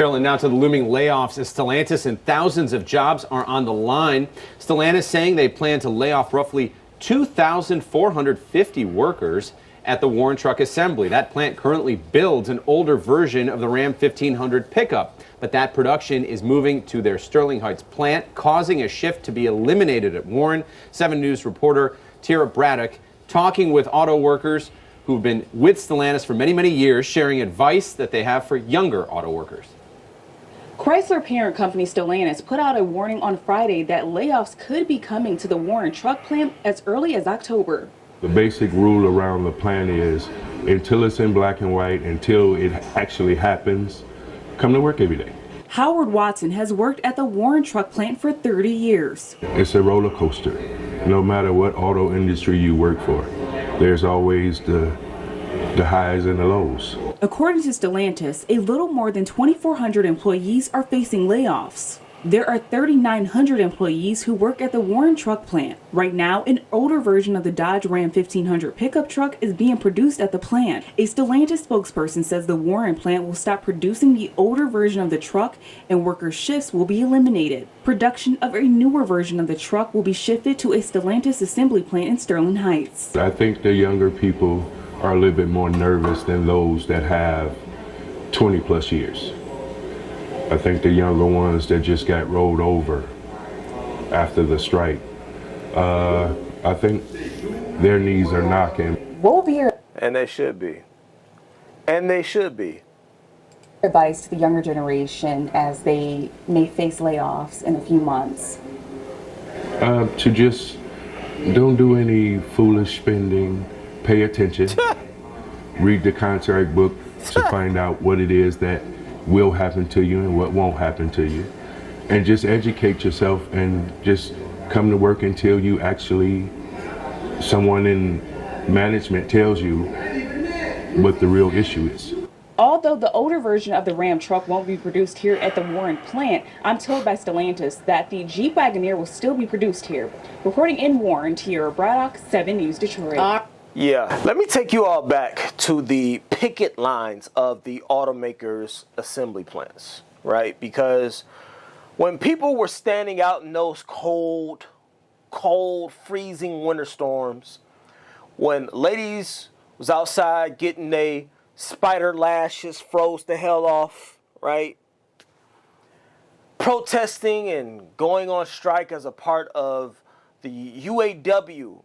Carolyn, now to the looming layoffs at Stellantis, and thousands of jobs are on the line. Stellantis saying they plan to lay off roughly 2,450 workers at the Warren Truck Assembly. That plant currently builds an older version of the Ram 1500 pickup, but that production is moving to their Sterling Heights plant, causing a shift to be eliminated at Warren. 7 News reporter Tara Braddock talking with auto workers who've been with Stellantis for many, many years, sharing advice that they have for younger auto workers. Chrysler parent company Stellantis put out a warning on Friday that layoffs could be coming to the Warren truck plant as early as October. The basic rule around the plan is until it's in black and white, until it actually happens, come to work every day. Howard Watson has worked at the Warren truck plant for 30 years. It's a roller coaster. No matter what auto industry you work for, there's always the highs and the lows. According to Stellantis, a little more than 2,400 employees are facing layoffs. There are 3,900 employees who work at the Warren truck plant. Right now, an older version of the Dodge Ram 1500 pickup truck is being produced at the plant. A Stellantis spokesperson says the Warren plant will stop producing the older version of the truck and workers' shifts will be eliminated. Production of a newer version of the truck will be shifted to a Stellantis assembly plant in Sterling Heights. I think the younger people are a little bit more nervous than those that have 20 plus years. I think the younger ones that just got rolled over after the strike, I think their knees are knocking. What will be your And they should be. And they should be. advice to the younger generation as they may face layoffs in a few months? To just don't do any foolish spending, pay attention, read the contract book to find out what it is that will happen to you and what won't happen to you, and just educate yourself and just come to work until you actually, someone in management tells you what the real issue is. Although the older version of the Ram truck won't be produced here at the Warren plant, I'm told by Stellantis that the Jeep Wagoneer will still be produced here. Reporting in Warren, Tara Braddock, 7 News Detroit. Yeah, let me take you all back to the picket lines of the automakers' assembly plants, right? Because when people were standing out in those cold, freezing winter storms, when ladies was outside getting they spider lashes froze the hell off, right? Protesting and going on strike as a part of the UAW,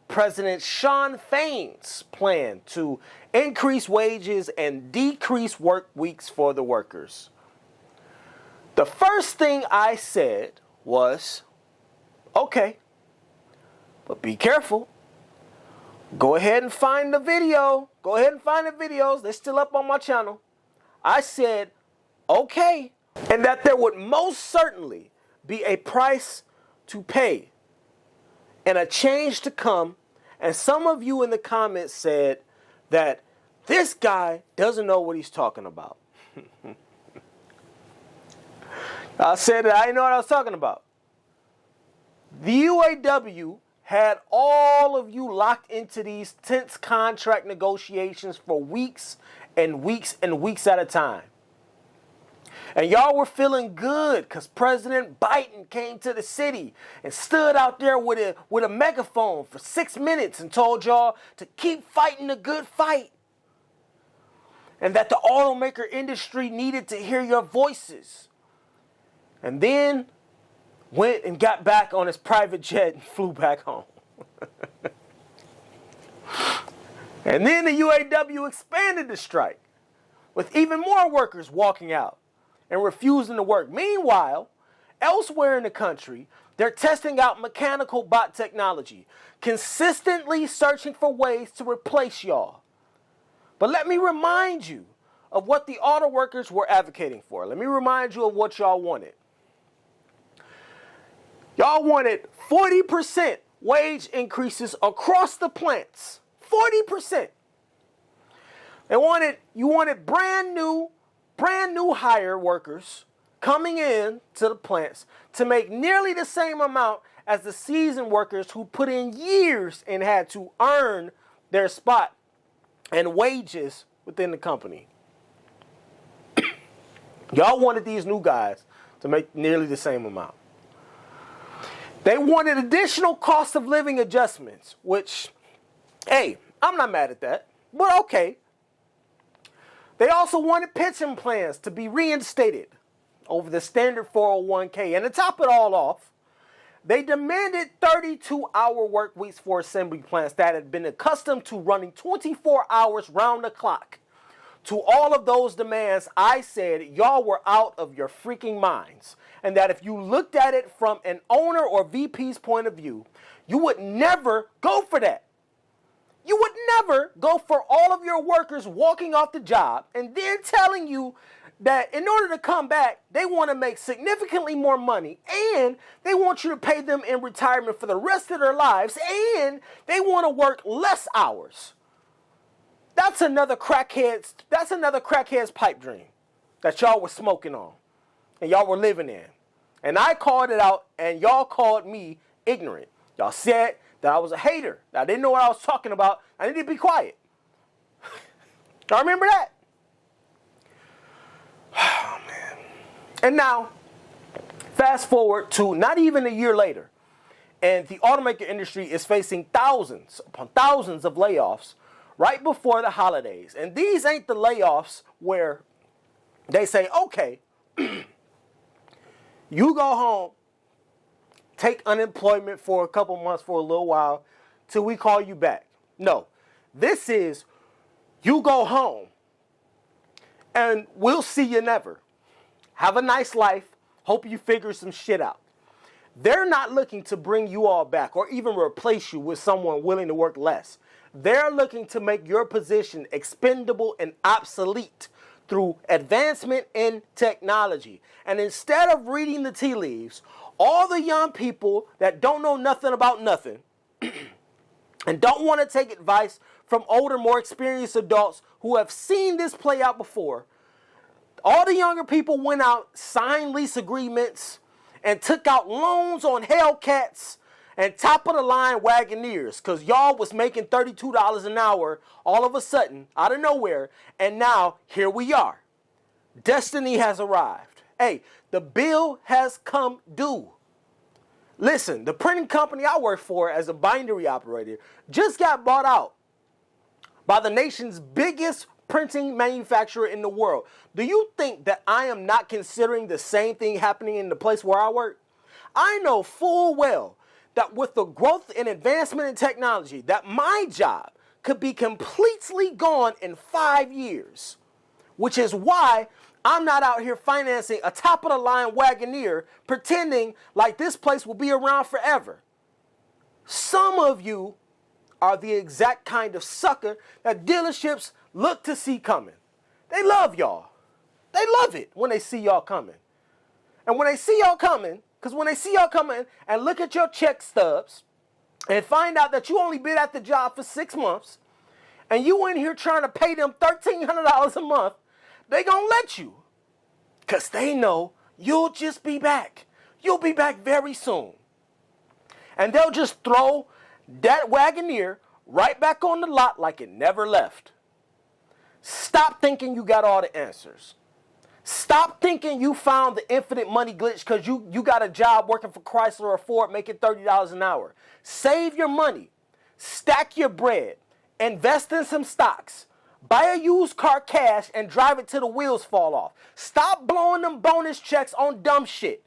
President Shawn Fain's plan to increase wages and decrease work weeks for the workers. The first thing I said was, okay, but be careful. Go ahead and find the video. Go ahead and find the videos. They're still up on my channel. I said, okay, and that there would most certainly be a price to pay and a change to come. And some of you in the comments said that this guy doesn't know what he's talking about. I said that I didn't know what I was talking about. The UAW had all of you locked into these tense contract negotiations for weeks and weeks and weeks at a time. And y'all were feeling good because President Biden came to the city and stood out there with a megaphone for 6 minutes and told y'all to keep fighting the good fight. And that the automaker industry needed to hear your voices. And then went and got back on his private jet and flew back home. And then the UAW expanded the strike with even more workers walking out and refusing to work. Meanwhile, elsewhere in the country, they're testing out mechanical bot technology, consistently searching for ways to replace y'all. But let me remind you of what the auto workers were advocating for. Let me remind you of what y'all wanted. Y'all wanted 40% wage increases across the plants. 40%. You wanted brand new hire workers coming in to the plants to make nearly the same amount as the seasoned workers who put in years and had to earn their spot and wages within the company. Y'all wanted these new guys to make nearly the same amount. They wanted additional cost of living adjustments, which, hey, I'm not mad at that, but okay. They also wanted pension plans to be reinstated over the standard 401k. And to top it all off, they demanded 32-hour work weeks for assembly plants that had been accustomed to running 24 hours round the clock. To all of those demands, I said y'all were out of your freaking minds. And that if you looked at it from an owner or VP's point of view, you would never go for that. You would never go for all of your workers walking off the job and then telling you that in order to come back, they want to make significantly more money and they want you to pay them in retirement for the rest of their lives and they want to work less hours. That's another crackhead's pipe dream that y'all were smoking on and y'all were living in. And I called it out and y'all called me ignorant. Y'all said that I was a hater, that I didn't know what I was talking about. I need to be quiet. Y'all remember that? Oh, man. And now, fast forward to not even a year later, and the automaker industry is facing thousands upon thousands of layoffs right before the holidays. And these ain't the layoffs where they say, okay, you go home, take unemployment for a couple months, for a little while, till we call you back. No, this is you go home and we'll see you never. Have a nice life. Hope you figure some shit out. They're not looking to bring you all back or even replace you with someone willing to work less. They're looking to make your position expendable and obsolete through advancement in technology. And instead of reading the tea leaves, all the young people that don't know nothing about nothing and don't want to take advice from older, more experienced adults who have seen this play out before, all the younger people went out, signed lease agreements, and took out loans on Hellcats and top-of-the-line Wagoneers because y'all was making $32 an hour all of a sudden, out of nowhere, and now here we are. Destiny has arrived. Hey, the bill has come due. Listen, the printing company I work for as a bindery operator just got bought out by the nation's biggest printing manufacturer in the world. Do you think that I am not considering the same thing happening in the place where I work? I know full well that with the growth and advancement in technology, that my job could be completely gone in 5 years, which is why I'm not out here financing a top-of-the-line Wagoneer pretending like this place will be around forever. Some of you are the exact kind of sucker that dealerships look to see coming. They love y'all. They love it when they see y'all coming. And when they see y'all coming, because when they see y'all coming and look at your check stubs and find out that you only been at the job for 6 months and you in here trying to pay them $1,300 a month, they gonna let you. Because they know you'll just be back. You'll be back very soon. And they'll just throw that Wagoneer right back on the lot like it never left. Stop thinking you got all the answers. Stop thinking you found the infinite money glitch because you got a job working for Chrysler or Ford making $30 an hour. Save your money. Stack your bread. Invest in some stocks. Buy a used car cash and drive it till the wheels fall off. Stop blowing them bonus checks on dumb shit.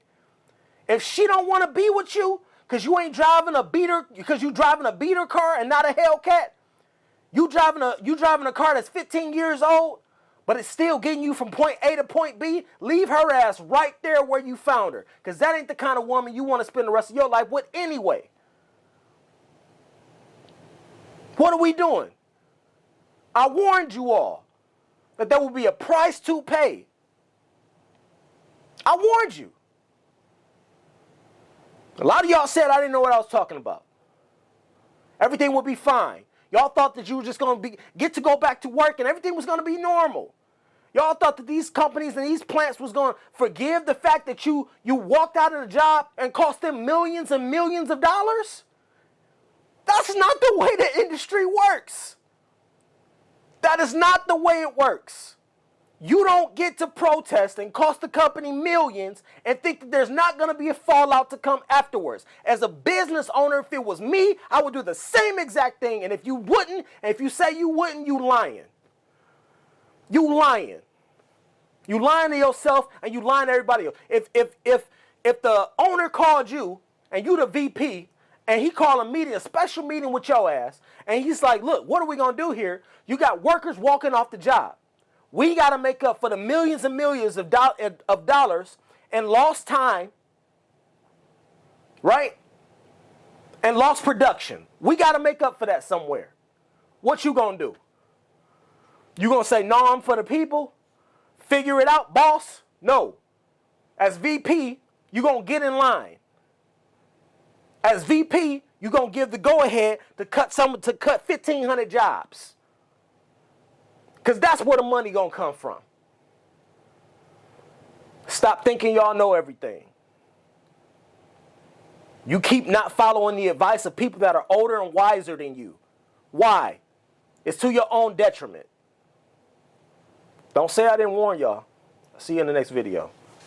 If she don't want to be with you because you ain't driving a beater, because you driving a beater car and not a Hellcat, you driving a car that's 15 years old, but it's still getting you from point A to point B, leave her ass right there where you found her. Because that ain't the kind of woman you want to spend the rest of your life with anyway. What are we doing? I warned you all that there will be a price to pay. I warned you. A lot of y'all said I didn't know what I was talking about. Everything would be fine. Y'all thought that you were just going to get to go back to work and everything was going to be normal. Y'all thought that these companies and these plants was going to forgive the fact that you walked out of the job and cost them millions and millions of dollars? That's not the way the industry works. That is not the way it works. You don't get to protest and cost the company millions and think that there's not going to be a fallout to come afterwards. As a business owner, if it was me, I would do the same exact thing. And if you wouldn't, and if you say you wouldn't, you lying. You lying. You lying to yourself and you lying to everybody else. If the owner called you and you the VP and he called a meeting, a special meeting with your ass, and he's like, look, what are we going to do here? You got workers walking off the job. We got to make up for the millions and millions of dollars and lost time, right? And lost production. We got to make up for that somewhere. What you going to do? You going to say, no, I'm for the people? Figure it out, boss? No. As VP, you going to get in line. As VP, you going to give the go-ahead to cut 1,500 jobs. Because that's where the money going to come from. Stop thinking y'all know everything. You keep not following the advice of people that are older and wiser than you. Why? It's to your own detriment. Don't say I didn't warn y'all. I'll see you in the next video.